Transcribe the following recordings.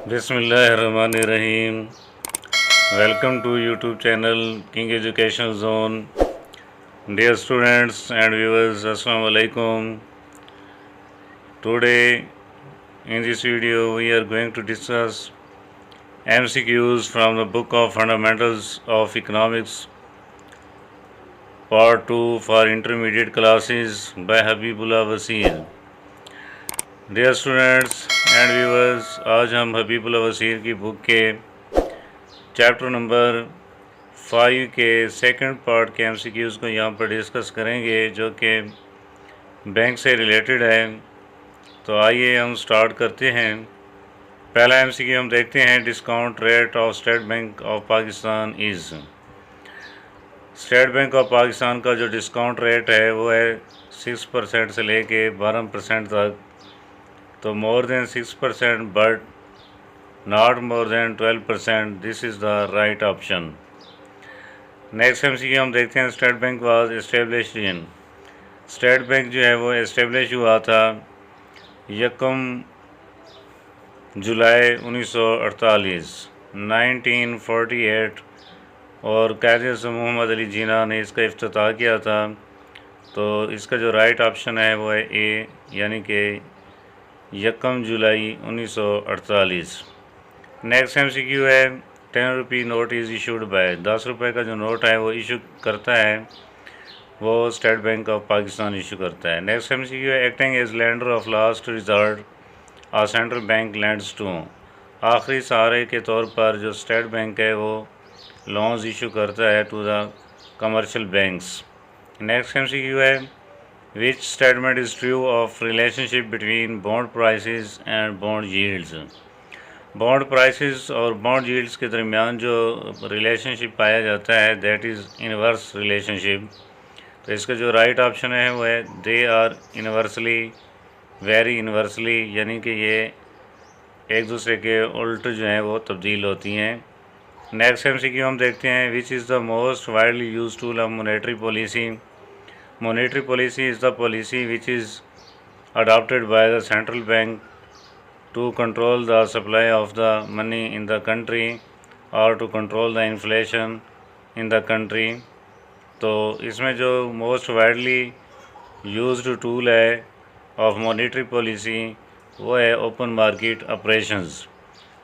बिस्मिल्लाहिर्रहमानिर्रहीम। Welcome to YouTube channel King Education Zone. Dear students and viewers, assalamu alaikum. Today in this video we are going to discuss MCQs from the book of Fundamentals of Economics Part 2 for intermediate classes by Habibullah Waseer. Dear students and viewers, आज हम हबीबुल्लाह वसीर की book के chapter number 5 के second part के MCQs को यहाँ पर discuss करेंगे, जो कि बैंक से रिलेटेड है। तो आइए हम स्टार्ट करते हैं। पहला एमसीक्यू हम देखते हैं, discount rate of state Bank of Pakistan is. State Bank of Pakistan का जो डिस्काउंट रेट है वो है 6% से लेके 12% तक। तो more than 6% but not more than 12%, this is the right option. Next MCQ हम देखते हैं, State bank was established in. State bank जो है वो एस्टेब्लिश हुआ था 1 जुलाई 1948 1948 और कायद-ए-आज़म मोहम्मद अली जिन्ना ने इसका इफ्तिताह किया था। तो इसका जो राइट ऑप्शन है वो है ए, यानी कि 1 जुलाई 1948। नेक्स्ट एमसीक्यू है, 10 rupee note is issued by. 10 रुपये का जो नोट है वो इशू करता है वो State Bank of Pakistan issue करता है। नेक्स्ट एमसीक्यू है, acting as lender of last resort a central bank lends to. आखिरी सहारे के तौर पर जो स्टेट बैंक है वो लोन्स इशू करता है to the commercial banks. Next MCQ है, which statement is true of relationship between bond prices and bond yields। bond prices और bond yields के दरमियान जो रिलेशनशिप पाया जाता है दैट इज़ इनवर्स रिलेशनशिप। तो इसका जो राइट ऑप्शन है वो है they are inversely vary inversely, यानी कि ये एक दूसरे के उल्ट जो हैं वो तब्दील होती हैं। नेक्स्ट एमसीक्यू हम देखते हैं, which is the most widely use tool of monetary policy. Monetary policy is the policy which is adopted by the central bank to control the supply of the money in the country or to control the inflation in the country। तो इसमें जो most widely used tool है of monetary policy वो है open market operations।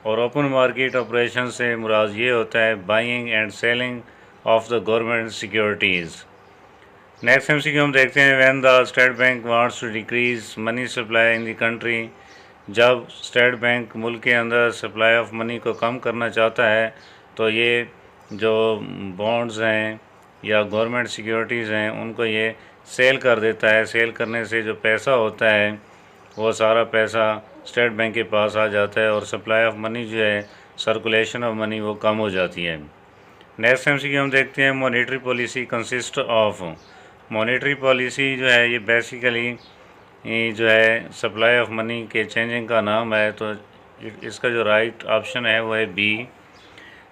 और open market operations से मुराद ये होता है buying and selling of the government securities। Next MCQ हम देखते हैं, when the State Bank wants to decrease money supply in the country. जब स्टेट बैंक मुल्क के अंदर सप्लाई ऑफ मनी को कम करना चाहता है तो ये जो बॉन्ड्स हैं या गवर्नमेंट सिक्योरिटीज़ हैं उनको ये सेल कर देता है। सेल करने से जो पैसा होता है वो सारा पैसा स्टेट बैंक के पास आ जाता है और सप्लाई ऑफ मनी जो है, सर्कुलेशन ऑफ मनी, वो कम हो जाती है। नेक्स्ट एमसीक्यू हम देखते हैं, monetary policy consist of. Monetary policy जो है ये बेसिकली जो है सप्लाई ऑफ मनी के चेंजिंग का नाम है। तो इसका जो राइट ऑप्शन है वो है B,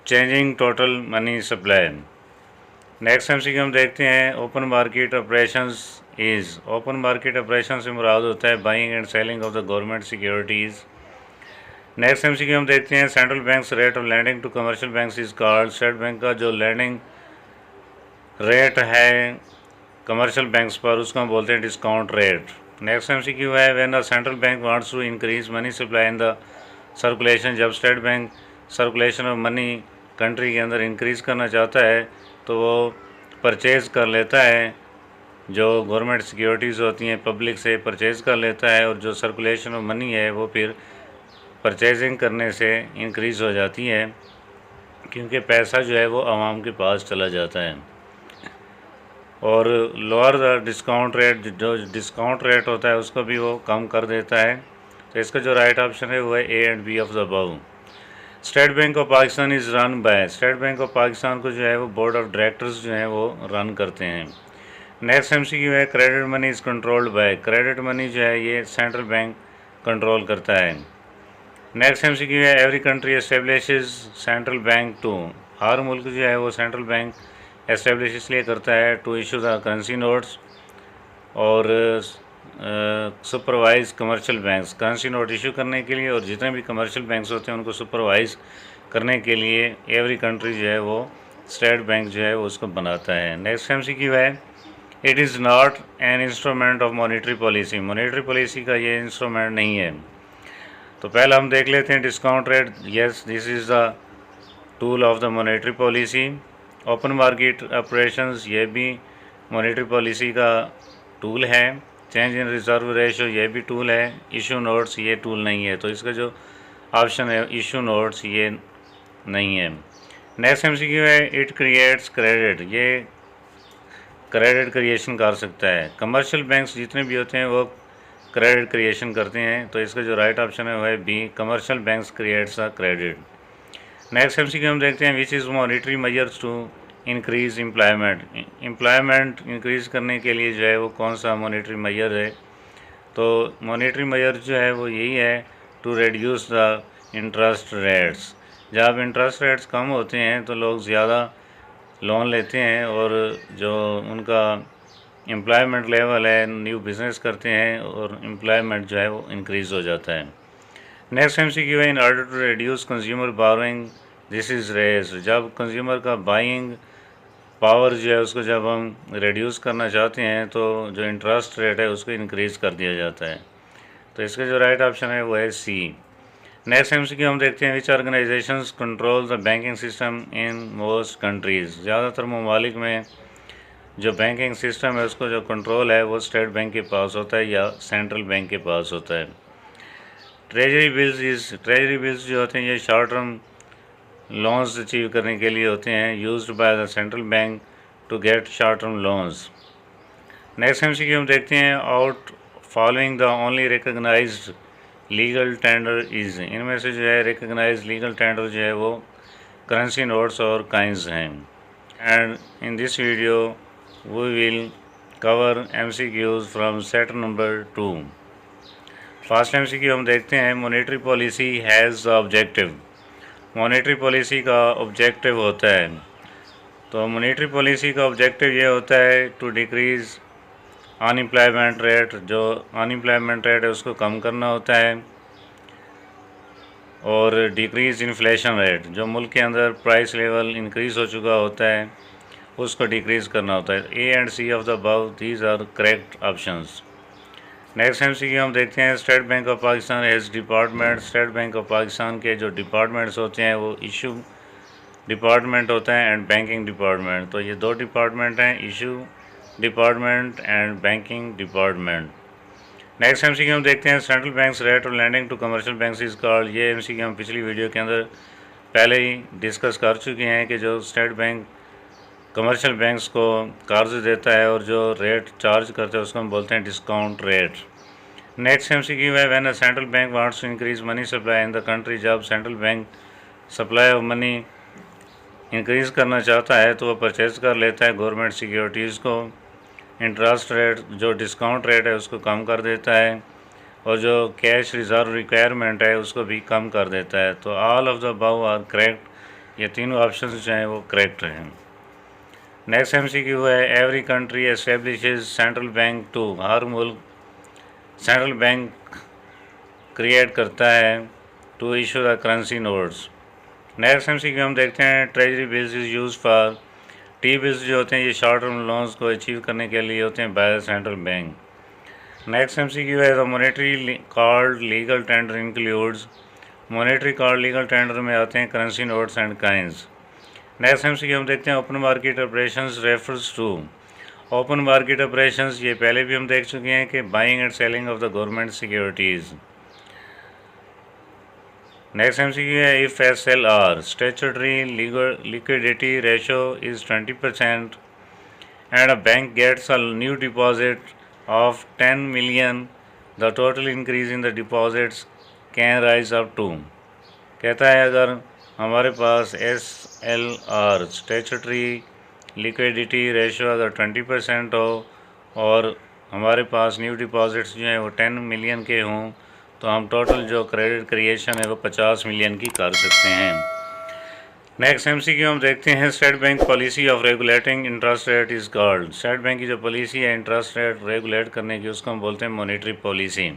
changing total money supply. Next MCQ हम देखते हैं, open market operations is. Open market operation से मुराद होता है buying and selling of the government securities. Next MCQ हम देखते हैं, central banks rate of lending to commercial banks is called. State Bank का जो लैंडिंग रेट है कमर्शियल बैंक्स पर उसको हम बोलते हैं डिस्काउंट रेट। नेक्स्ट एमसीक्यू है, when the central bank wants to increase money supply in the circulation. जब state bank circulation of money country के अंदर इंक्रीज़ करना चाहता है तो वो परचेज़ कर लेता है, जो गवर्नमेंट सिक्योरिटीज़ होती हैं पब्लिक से परचेज़ कर लेता है और जो सर्कुलेशन ऑफ मनी है वो फिर परचेजिंग करने से इंक्रीज़ हो जाती है, क्योंकि पैसा जो है वो आवाम के पास चला जाता है। और लोअर द डिस्काउंट रेट, जो डिस्काउंट रेट होता है उसको भी वो कम कर देता है। तो इसका जो राइट ऑप्शन है वो है A and B of the above. State Bank of Pakistan is run by. State Bank of Pakistan को जो है वो बोर्ड ऑफ डायरेक्टर्स जो हैं वो रन करते हैं। नेक्स्ट एमसीक्यू है, credit money is controlled by. Credit money जो है ये सेंट्रल बैंक कंट्रोल करता है। नेक्स्ट एमसीक्यू है, every country establishes central bank to. हर मुल्क जो है वो सेंट्रल बैंक एस्टेब्लिश इसलिए करता है to issue the currency notes और supervise commercial banks currency note issue करने के लिए, और जितने भी कमर्शियल बैंक्स होते हैं उनको सुपरवाइज करने के लिए एवरी कंट्री जो है वो स्टेट बैंक जो है वो उसको बनाता है। नेक्स्ट MCQ है, it is not an instrument of monetary policy. Monetary policy का ये इंस्ट्रूमेंट नहीं है। तो पहले हम देख लेते हैं discount rate. Yes, this is the tool of the monetary policy. Open market operations, ये भी मॉनेटरी पॉलिसी का टूल है। चेंज इन रिजर्व रेशो, ये भी टूल है। इशू नोट्स, ये टूल नहीं है। तो इसका जो ऑप्शन है इशू नोट्स, ये नहीं है। नेक्स्ट MCQ है, इट क्रिएट्स क्रेडिट। ये क्रेडिट क्रिएशन कर सकता है। कमर्शियल बैंक्स जितने भी होते हैं वो क्रेडिट क्रिएशन करते हैं। तो इसका जो राइट ऑप्शन है वो है B, commercial banks creates a credit. Next MCQ हम देखते हैं, which is monetary measures to increase employment. Employment increase करने के लिए जो है वो कौन सा मॉनिटरी मेजर है। तो मॉनिटरी मेजर जो है वो यही है, to reduce the interest rates. जब इंटरेस्ट रेट्स कम होते हैं तो लोग ज़्यादा लोन लेते हैं और जो उनका एम्प्लॉयमेंट लेवल है, न्यू बिज़नेस करते हैं और एम्प्लॉयमेंट जो है वो इंक्रीज़ हो जाता है। नेक्स्ट MCQ है, in order to reduce consumer borrowing this is raise. जब कंज्यूमर का बाइंग पावर जो है उसको जब हम रिड्यूस करना चाहते हैं तो जो इंटरेस्ट रेट है उसको इंक्रीज़ कर दिया जाता है। तो इसका जो राइट ऑप्शन है वो है सी। नेक्स्ट MCQ हम देखते हैं, which organisations control the banking system in most countries. ज़्यादातर ममालिक में जो बैंकिंग सिस्टम है उसको जो कंट्रोल है वो स्टेट बैंक के पास होता है या सेंट्रल बैंक के पास होता है। ट्रेजरी बिल्स जो होते हैं ये शॉर्ट टर्म लोन्स अचीव करने के लिए होते हैं, used by the central bank to get short term loans. Next MCQ हम देखते हैं, out following the only recognised legal tender is. इनमें से जो है रिकग्नाइज लीगल टेंडर जो है वो करेंसी नोट्स और काइंस हैं। And in this video we will cover MCQs from set number 2। First MCQ हम देखते हैं, monetary policy has the objective. Monetary policy का ऑब्जेक्टिव होता है, तो मॉनेटरी पॉलिसी का ऑब्जेक्टिव ये होता है टू डिक्रीज़ अनएम्प्लॉयमेंट रेट। जो अनएम्प्लॉयमेंट रेट है उसको कम करना होता है, और डिक्रीज़ इन्फ्लेशन रेट, जो मुल्क के अंदर प्राइस लेवल इंक्रीज़ हो चुका होता है उसको डिक्रीज़ करना होता है। A and C of the above these are correct options. Next MCQ हम देखते हैं, State Bank of Pakistan has department. State Bank of Pakistan के जो डिपार्टमेंट्स होते हैं वो इशू डिपार्टमेंट होता है एंड बैंकिंग डिपार्टमेंट। तो ये दो डिपार्टमेंट हैं, issue department and banking department. Next MCQ हम देखते हैं, central banks rate of lending to commercial banks is called. ये MCQ हम पिछली वीडियो के अंदर पहले ही डिस्कस कर चुके हैं कि जो स्टेट बैंक कमर्शियल बैंक्स को कर्ज देता है और जो रेट चार्ज करता है उसको हम बोलते हैं डिस्काउंट रेट। नेक्स्ट MCQ है, when a central bank wants to increase money supply in the country. जब central bank supply of money increase करना चाहता है तो वो परचेज़ कर लेता है गवर्नमेंट सिक्योरिटीज़ को। इंटरेस्ट रेट जो डिस्काउंट रेट है उसको कम कर देता है, और जो कैश रिज़र्व रिक्वायरमेंट है उसको भी कम कर देता है। तो all of the above are correct. ये तीनों ऑप्शन जो हैं वो करेक्ट हैं। नेक्स्ट MCQ है, every country establishes central bank to. हर मुल्क सेंट्रल बैंक क्रिएट करता है to issue the currency notes. Next MCQ हम देखते हैं, treasury bills is use for. T bills जो होते हैं ये शॉर्ट टर्म लोन्स को अचीव करने के लिए होते हैं by the central bank. Next MCQ है, the monetary card legal tender includes. Monetary card legal tender में आते हैं currency notes and coins. Next MCQ हम देखते हैं, open market operations refers to. Open market operations ये पहले भी हम देख चुके हैं कि buying and selling of the government securities. Next MCQ है, if SLR statutory liquidity ratio is 20% and a bank gets a new deposit of 10 million, the total increase in the deposits can rise up to. कहता है अगर हमारे पास SLR statutory liquidity ratio अगर 20% हो और हमारे पास न्यू डिपॉजिट्स जो हैं वो 10 million के हों तो हम टोटल जो क्रेडिट क्रिएशन है वो 50 million की कर सकते हैं। नेक्स्ट एमसीक्यू हम देखते हैं, State bank policy of regulating interest rate is called. State bank की जो पॉलिसी है इंटरेस्ट रेट रेगुलेट करने की, उसको हम बोलते हैं मॉनेटरी पॉलिसी।